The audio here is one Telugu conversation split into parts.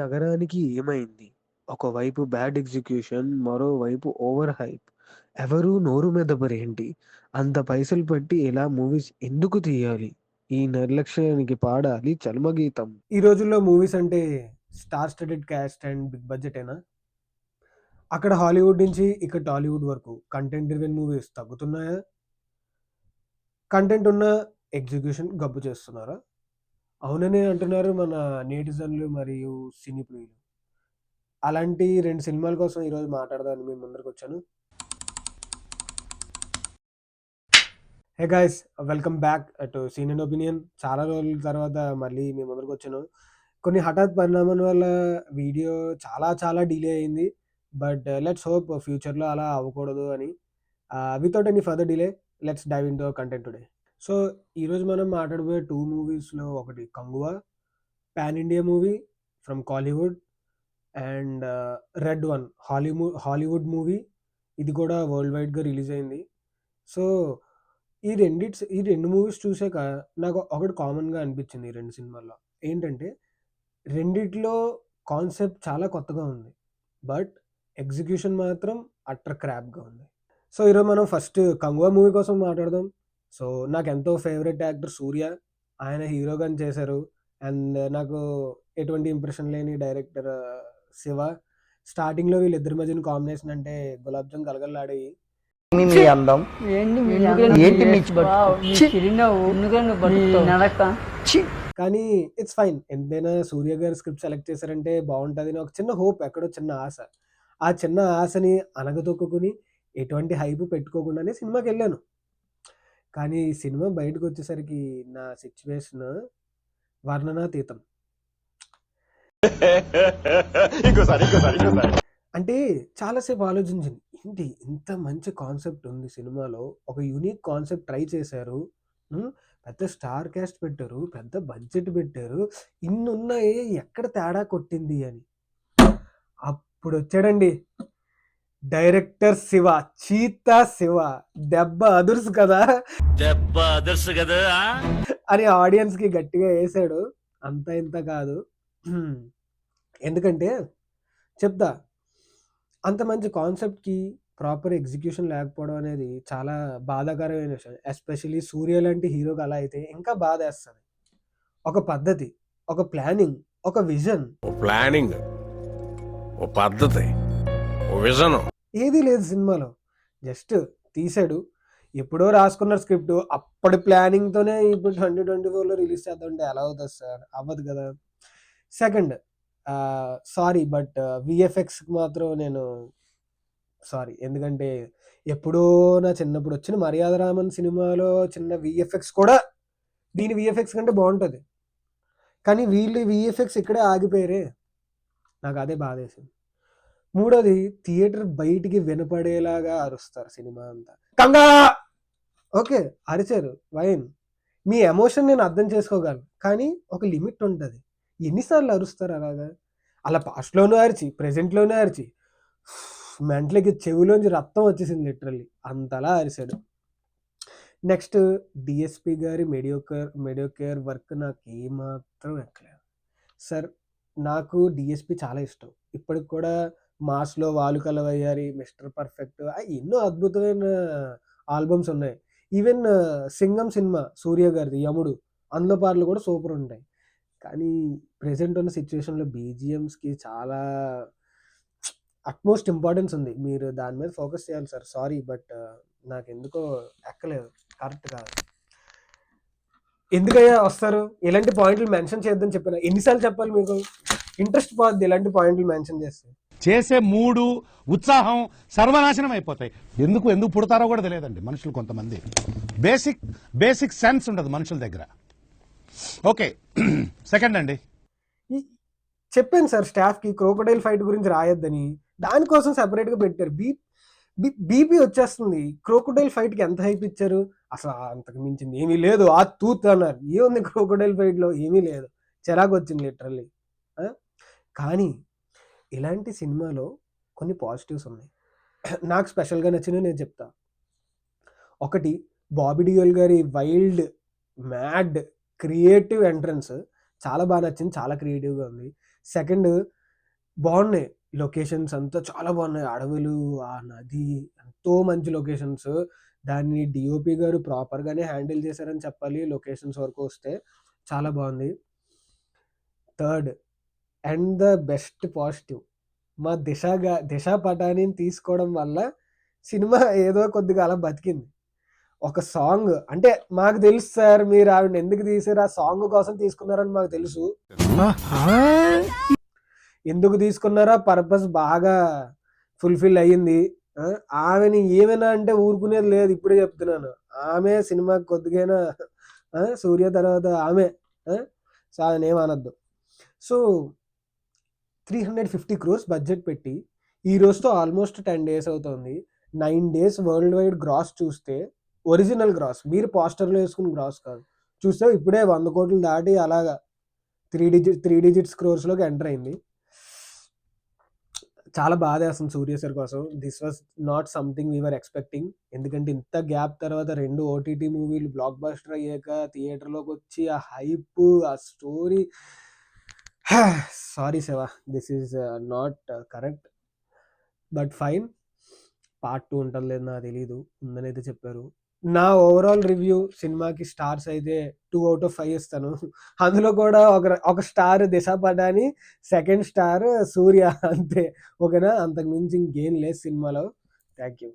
నగరానికి ఏమైంది? ఒకవైపు బ్యాడ్ ఎగ్జిక్యూషన్, మరోవైపు ఓవర్ హైప్. ఎవరూ నోరు మెదపరేంటి? అంత పైసలు పెట్టి ఇలా మూవీస్ ఎందుకు తీయాలి? ఈ నిర్లక్ష్యానికి పాడాలి చర్మగీతం. ఈ రోజుల్లో మూవీస్ అంటే star studded cast and big బడ్జెటేనా? అక్కడ హాలీవుడ్ నుంచి ఇక్కడ టాలీవుడ్ వరకు కంటెంట్ డ్రివెన్ మూవీస్ తగ్గుతున్నాయా? కంటెంట్ ఉన్న ఎగ్జిక్యూషన్ గబ్బు చేస్తున్నారా? అవుననే అంటున్నారు మన నేటిజన్లు మరియు సినీ ప్రియులు. అలాంటి 2 సినిమాల కోసం ఈరోజు మాట్లాడదామని మీ ముందరికి వచ్చాను. Hey guys, welcome back to scene and opinion. చాలా రోజుల తర్వాత మళ్ళీ మీ ముందరికి వచ్చాను. కొన్ని హఠాత్ పరిణామాల వల్ల వీడియో చాలా డిలే అయింది. బట్ లెట్స్ హోప్ ఫ్యూచర్లో అలా అవ్వకూడదు అని. Without any further delay, let's dive into content today. So ఈరోజు మనం మాట్లాడబోయే 2 మూవీస్లో ఒకటి Kanguva, pan India movie from Kollywood, and red one Hollywood movie. ఇది కూడా వరల్డ్ వైడ్గా రిలీజ్ అయింది. సో ఈ 2 మూవీస్ చూసాక నాకు ఒకటి కామన్గా అనిపించింది ఈ 2 సినిమాల్లో. ఏంటంటే రెండిట్లో కాన్సెప్ట్ చాలా కొత్తగా ఉంది, బట్ ఎగ్జిక్యూషన్ మాత్రం అట్టర్ క్రాప్గా ఉంది. సో ఈరోజు మనం ఫస్ట్ కంగువా మూవీ కోసం మాట్లాడదాం. సో నాకు ఎంతో ఫేవరెట్ యాక్టర్ సూర్య, ఆయన హీరోగా చేశారు. అండ్ నాకు ఎటువంటి ఇంప్రెషన్ లేని డైరెక్టర్ శివ. స్టార్టింగ్లో వీళ్ళిద్దరి మధ్యన కాంబినేషన్ అంటే గులాబ్ జామ్ కలగల్లాడేవి. మీ అందం ఏంటి కానీ ఇట్స్ ఫైన్. ఎంతైనా సూర్య గారు స్క్రిప్ట్ సెలెక్ట్ చేశారంటే బాగుంటుంది అని ఒక చిన్న హోప్, ఎక్కడో చిన్న ఆశ. ఆ చిన్న ఆశని అనగదొక్కుని ఎటువంటి హైప్ పెట్టుకోకుండానే సినిమాకి వెళ్ళాను. కానీ ఈ సినిమా బయటకు వచ్చేసరికి నా సిచ్యువేషన్ వర్ణనాతీతం. అంటే చాలాసేపు ఆలోచించింది, ఏంటి ఇంత మంచి కాన్సెప్ట్ ఉంది సినిమాలో, ఒక యూనిక్ కాన్సెప్ట్ ట్రై చేశారు, పెద్ద స్టార్ క్యాస్ట్ పెట్టారు, పెద్ద బడ్జెట్ పెట్టారు, ఇన్ని ఉన్నాయి, ఎక్కడ తేడా కొట్టింది అని. అప్పుడు వచ్చాడండి డైరెక్టర్ శివ, చీతా శివ. దెబ్బ అదుర్సు కదా అని ఆడియన్స్కి గట్టిగా వేసాడు. అంత ఇంత కాదు. ఎందుకంటే చెప్తా, అంత మంచి కాన్సెప్ట్కి ప్రాపర్ ఎగ్జిక్యూషన్ లేకపోవడం అనేది చాలా బాధాకరమైన విషయం. ఎస్పెషలీ సూర్య లాంటి హీరోకి అలా అయితే ఇంకా బాధ వేస్తుంది. ఒక పద్ధతి, ఒక ప్లానింగ్, ఒక విజన్, ఏదీ లేదు సినిమాలో. జస్ట్ తీసాడు, ఎప్పుడో రాసుకున్న స్క్రిప్ట్, అప్పటి ప్లానింగ్తోనే ఇప్పుడు 2024లో రిలీజ్ చేద్దామంటే ఎలా అవుతుంది సార్? అవ్వదు కదా. సెకండ్, సారీ, బట్ విఎఫ్ఎక్స్కి మాత్రం నేను సారీ. ఎందుకంటే ఎప్పుడో నా చిన్నప్పుడు వచ్చిన మర్యాద రామన్ సినిమాలో చిన్న విఎఫ్ఎక్స్ కూడా దీని విఎఫ్ఎక్స్ కంటే బాగుంటుంది. కానీ వీళ్ళు విఎఫ్ఎక్స్ ఇక్కడే ఆగిపోయారే, నాకు అదే బాధేసింది. మూడోది, థియేటర్ బయటికి వినపడేలాగా అరుస్తారు సినిమా అంతా. కంగా ఓకే అరిచారు, వైన్, మీ ఎమోషన్ నేను అర్థం చేసుకోగలను, కానీ ఒక లిమిట్ ఉంటుంది. ఎన్నిసార్లు అరుస్తారు అలాగా? అలా పాస్ట్లోనూ అరిచి, ప్రెజెంట్లోనూ అరిచి, మెంటలకి చెవిలోంచి రక్తం వచ్చేసింది లిటరల్లీ, అంతలా అరిశాడు. నెక్స్ట్, డిఎస్పి గారి మెడియోకేర్ వర్క్ నాకు ఏమాత్రం ఎక్కలేదు సార్. నాకు డిఎస్పి చాలా ఇష్టం. ఇప్పటికి కూడా మాస్లో వాలు కలవయ్యారి, మిస్టర్ పర్ఫెక్ట్, ఎన్నో అద్భుతమైన ఆల్బమ్స్ ఉన్నాయి. ఈవెన్ సింగం సినిమా సూర్య గారిది యముడు, అందులో పాటలు కూడా సూపర్ ఉంటాయి. కానీ ప్రెజెంట్ ఉన్న సిచ్యువేషన్లో బీజిఎమ్స్కి చాలా అట్మోస్ట్ ఇంపార్టెన్స్ ఉంది. మీరు దాని మీద ఫోకస్ చేయాలి సార్. సారీ, బట్ నాకు ఎందుకో ఎక్కలేదు, కరెక్ట్ కాదు. ఎందుకయ్యా వస్తారు? ఇలాంటి పాయింట్లు మెన్షన్ చేద్దని చెప్పిన ఎన్నిసార్లు చెప్పాలి మీకు? ఇంట్రెస్ట్ పోద్ది ఇలాంటి పాయింట్లు మెన్షన్ చేసే మూడు ఉత్సాహం సర్వనాశనం అయిపోతాయి. ఎందుకు పుడతారో కూడా తెలియదండి మనుషులు. కొంతమంది బేసిక్ సెన్స్ ఉండదు మనుషుల దగ్గర. ఓకే, సెకండ్ అండి, చెప్పాను సార్ స్టాఫ్కి క్రోకోడైల్ ఫైట్ గురించి రాయొద్దని, దానికోసం సెపరేట్గా పెట్టారు. బీపీ వచ్చేస్తుంది. క్రోకోడైల్ ఫైట్కి ఎంత హైప్ ఇచ్చారు, అసలు అంతకు మించింది ఏమీ లేదు. ఆ తూత్ అన్నారు, ఏముంది క్రోకోడైల్ ఫైట్లో? ఏమీ లేదు, చిరాకు వచ్చింది లిటరల్లీ. కానీ ఇలాంటి సినిమాలో కొన్ని పాజిటివ్స్ ఉన్నాయి. నాకు స్పెషల్గా నచ్చినవి నేను చెప్తా. ఒకటి, బాబీ డియోల్ గారి వైల్డ్, మ్యాడ్, క్రియేటివ్ ఎంట్రన్స్ చాలా బాగా నచ్చింది, చాలా క్రియేటివ్గా ఉంది. సెకండ్, బాగున్నాయి లొకేషన్స్ అంతా చాలా బాగున్నాయి. అడవులు, ఆ నది ఎంతో మంచి లొకేషన్స్. దాన్ని డిఓపి గారు ప్రాపర్గానే హ్యాండిల్ చేశారని చెప్పాలి. లొకేషన్స్ వరకు వస్తే చాలా బాగుంది. Third and the best positive, మా దిశ పటానీని తీసుకోవడం వల్ల సినిమా ఏదో కొద్దిగా అలా బతికింది. ఒక సాంగ్ అంటే మాకు తెలుసు సార్, మీరు ఆవిడ ఎందుకు తీసారు, ఆ సాంగ్ కోసం తీసుకున్నారని మాకు తెలుసు. ఎందుకు తీసుకున్నారో పర్పస్ బాగా ఫుల్ఫిల్ అయ్యింది. ఆమెని ఏమైనా అంటే ఊరుకునేది లేదు. ఇప్పుడే చెప్తున్నాను, ఆమె సినిమాకి కొద్దిగైనా సూర్య తర్వాత ఆమె. సో ఆయన ఏమనద్దు. సో 350 crores బడ్జెట్ పెట్టి ఈ రోజుతో ఆల్మోస్ట్ 10 days అవుతుంది. 9 days వరల్డ్ వైడ్ గ్రాస్ చూస్తే, ఒరిజినల్ గ్రాస్, మీరు పోస్టర్లో వేసుకున్న గ్రాస్ కాదు, చూస్తే ఇప్పుడే 100 కోట్లు దాటి అలాగా 3 digits క్రోర్స్లోకి ఎంటర్ అయింది. చాలా బాధేస్తుంది సూర్య సార్ కోసం. This was not something we're expecting. ఎందుకంటే ఇంత గ్యాప్ తర్వాత 2 ఓటీటీ మూవీలు బ్లాక్ బస్టర్ అయ్యాక థియేటర్లోకి వచ్చి ఆ హైప్, ఆ story, sorry Shiva, this is not correct, but fine. Part 2 ఉంటుంది లేదు నాకు తెలీదు, ఉందని అయితే చెప్పారు. నా ఓవరాల్ రివ్యూ సినిమాకి స్టార్స్ అయితే 2 out of 5 ఇస్తాను. అందులో కూడా ఒక స్టార్ దిశ పటాని, సెకండ్ స్టార్ సూర్య, అంతే. ఓకేనా, అంతకు మించి ఇంకేం లేదు సినిమాలో. Thank you.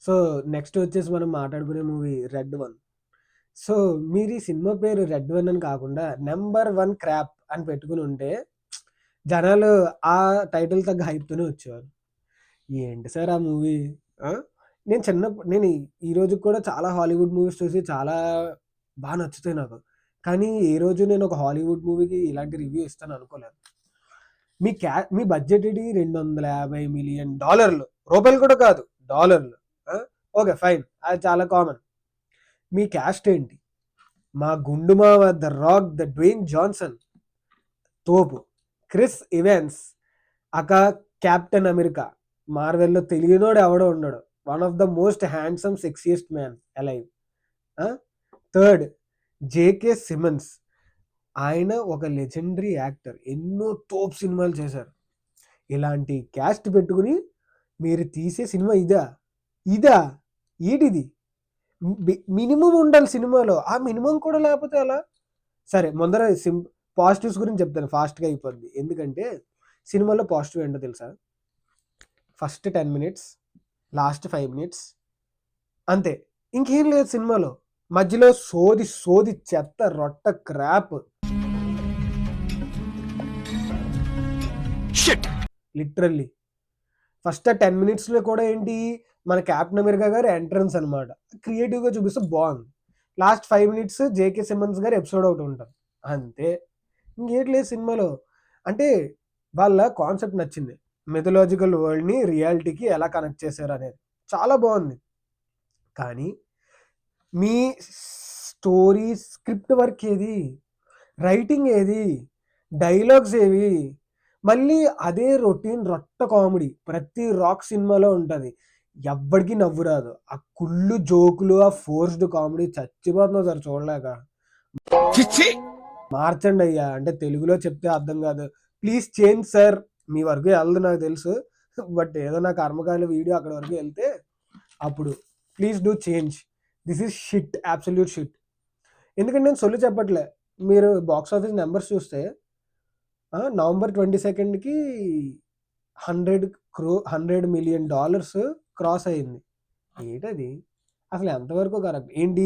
సో నెక్స్ట్ వచ్చేసి మనం మాట్లాడుకునే మూవీ రెడ్ 1. సో మీరు ఈ సినిమా పేరు రెడ్ 1 అని కాకుండా నెంబర్ 1 క్రాప్ అని పెట్టుకుని ఉంటే జనాలు ఆ టైటిల్ తగ్గ హైప్తోనే వచ్చేవారు. ఏంటి సార్ ఆ మూవీ? నేను ఈ రోజు కూడా చాలా హాలీవుడ్ మూవీస్ చూసి చాలా బాగా నచ్చుతాయి నాకు. కానీ ఏ రోజు నేను ఒక హాలీవుడ్ మూవీకి ఇలాంటి రివ్యూ ఇస్తాను అనుకోలేదు. మీ బడ్జెట్ ఇది $250 million, రూపాయలు కూడా కాదు, డాలర్లు. ఓకే ఫైన్, అది చాలా కామన్. మీ క్యాస్ట్ ఏంటి? మా గుండుమావ the Rock, the Dwayne Johnson తోపు, క్రిస్ ఇవాన్స్ కెప్టెన్ అమెరికా, మార్వెల్లో తెలియనోడు ఎవడో ఉన్నాడు, one of the most handsome sexiest man alive. Third, JK Simmons, ఆయన ఒక లెజెండరీ యాక్టర్, ఎన్నో తోపు సినిమాలు చేశారు. ఇలాంటి క్యాస్ట్ పెట్టుకుని మీరు తీసే సినిమా ఇదా ఏంటిది? మినిమం ఉండాలి సినిమాలో, ఆ మినిమం కూడా లేకపోతే అలా. సరే, ముందర పాజిటివ్స్ గురించి చెప్తాను, ఫాస్ట్గా అయిపోద్ది. ఎందుకంటే సినిమాలో పాజిటివ్ ఏంటో తెలుసా? ఫస్ట్ 10 minutes, లాస్ట్ 5 minutes, అంతే, ఇంకేం లేదు సినిమాలో. మధ్యలో సోది చెత్త రొట్ట క్రాప్, లిటరల్లీ. ఫస్ట్ 10 minutesలో కూడా ఏంటి, మన కెప్టెన్ అమెరికా గారు ఎంట్రన్స్ అనమాట, క్రియేటివ్గా చూపిస్తే బాగుంది. లాస్ట్ 5 minutes జేకే సిమన్స్ గారు ఎపిసోడ్ ఒకటి ఉంటారు, అంతే. ఇంకేం లేదు సినిమాలో. అంటే వాళ్ళ కాన్సెప్ట్ నచ్చింది, మిథలాజికల్ వరల్డ్ని రియాలిటీకి ఎలా కనెక్ట్ చేశారు అనేది చాలా బాగుంది. కానీ మీ స్టోరీ స్క్రిప్ట్ వర్క్ ఏది, రైటింగ్ ఏది, డైలాగ్స్ ఏవి? మళ్ళీ అదే రొటీన్ రొట్ట కామెడీ ప్రతి రాక్ సినిమాలో ఉంటుంది, ఎవ్వడికి నవ్వు రాదు. ఆ కుళ్ళు జోకులు, ఆ ఫోర్స్డ్ కామెడీ చచ్చిపోతున్నావు సార్ చూడలేక. మార్చండి అయ్యా, అంటే తెలుగులో చెప్తే అర్థం కాదు, ప్లీజ్ చేంజ్ సార్. మీ వరకు వెళ్ళదు నాకు తెలుసు, బట్ ఏదో నా కర్మకాయల వీడియో అక్కడ వరకు వెళ్తే అప్పుడు please do change. This is shit, absolute shit. ఎందుకంటే నేను సొల్లు చెప్పట్లే, మీరు బాక్స్ ఆఫీస్ నెంబర్స్ చూస్తే November 22కి $100 million క్రాస్ అయింది. ఏంటది అసలు ఎంతవరకు కరెక్ట్? ఏంటి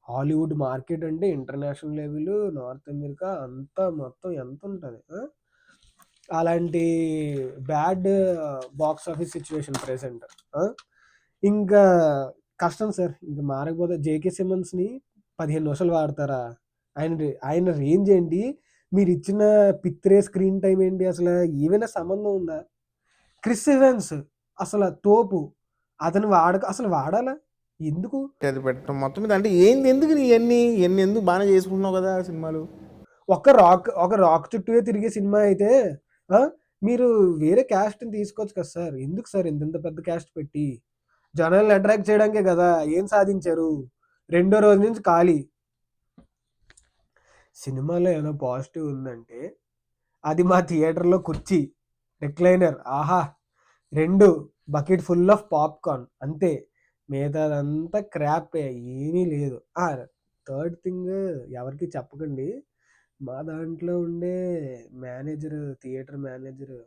హాలీవుడ్ మార్కెట్ అంటే ఇంటర్నేషనల్ లెవెల్, నార్త్ అమెరికా అంతా మొత్తం ఎంత ఉంటుంది? అలాంటి bad box office situation present. ఇంకా కష్టం సార్, ఇంకా మారకపోతే. జేకే సిమన్స్ని 15 నిమిషాలు వాడతారా? ఆయన రేంజ్ ఏంటి, మీరు ఇచ్చిన పిత్రే స్క్రీన్ టైం ఏంటి, అసలు ఏమైనా సంబంధం ఉందా? క్రిస్ ఇవాన్స్ అసలు తోపు, అతను అసలు వాడాలా ఎందుకు? అది పెట్టడం మొత్తం మీద అంటే ఏంది, ఎందుకు ఇవన్నీ ఎందుకు బాగానే చేసుకుంటున్నావు కదా సినిమాలు. ఒక రాక్ చుట్టూ తిరిగే సినిమా అయితే మీరు వేరే క్యాస్ట్ని తీసుకోవచ్చు కదా సార్, ఎందుకు సార్ ఇంత పెద్ద క్యాస్ట్ పెట్టి? జనాల్ని అట్రాక్ట్ చేయడానికే కదా. ఏం సాధించారు? రెండో రోజు నుంచి ఖాళీ. సినిమాలో ఏమైనా పాజిటివ్ ఉందంటే అది మా థియేటర్లో కుర్చీ, రిక్లైనర్, ఆహా 2 బకెట్ ఫుల్ ఆఫ్ పాప్కార్న్ అంతే. మిగతాదంతా క్రాపే, ఏమీ లేదు. థర్డ్ థింగ్ ఎవరికి చెప్పకండి, మా దాంట్లో ఉండే మేనేజర్, థియేటర్ మేనేజర్,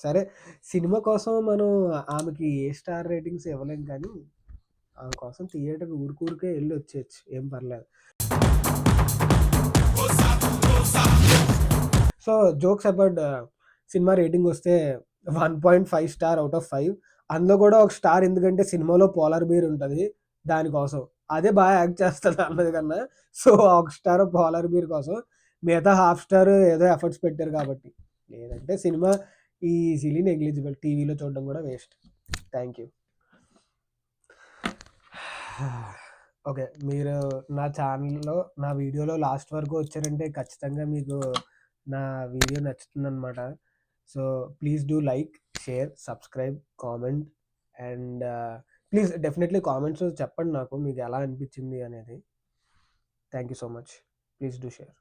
సరే సినిమా కోసం మనం ఆమెకి ఏ స్టార్ రేటింగ్స్ ఇవ్వలేం, కానీ ఆమె కోసం థియేటర్ ఊరికే వెళ్ళి వచ్చేయచ్చు, ఏం పర్లేదు. So jokes about cinema rating వస్తే 1.5 స్టార్ అవుట్ ఆఫ్ 5. అందులో కూడా ఒక స్టార్ ఎందుకంటే సినిమాలో పోలార్ బీర్ ఉంటుంది, దానికోసం. అదే బాగా యాక్ట్ చేస్తుంది అన్నది కన్నా. సో ఒక స్టార్ పోలార్ బీర్ కోసం, మిగతా హాఫ్ స్టార్ ఏదో ఎఫర్ట్స్ పెట్టారు కాబట్టి. లేదంటే సినిమా ఈజీలీ నెగ్లిజిబుల్, టీవీలో చూడడం కూడా వేస్ట్. Thank you. ఓకే, మీరు నా ఛానల్లో నా వీడియోలో లాస్ట్ వరకు వచ్చారంటే ఖచ్చితంగా మీకు నా వీడియో నచ్చుతుందన్నమాట. So please do like, share, subscribe, comment and please definitely comments చెప్పండి నాకు మీకు ఎలా అనిపించింది అనేది. Thank you so much. Please do share.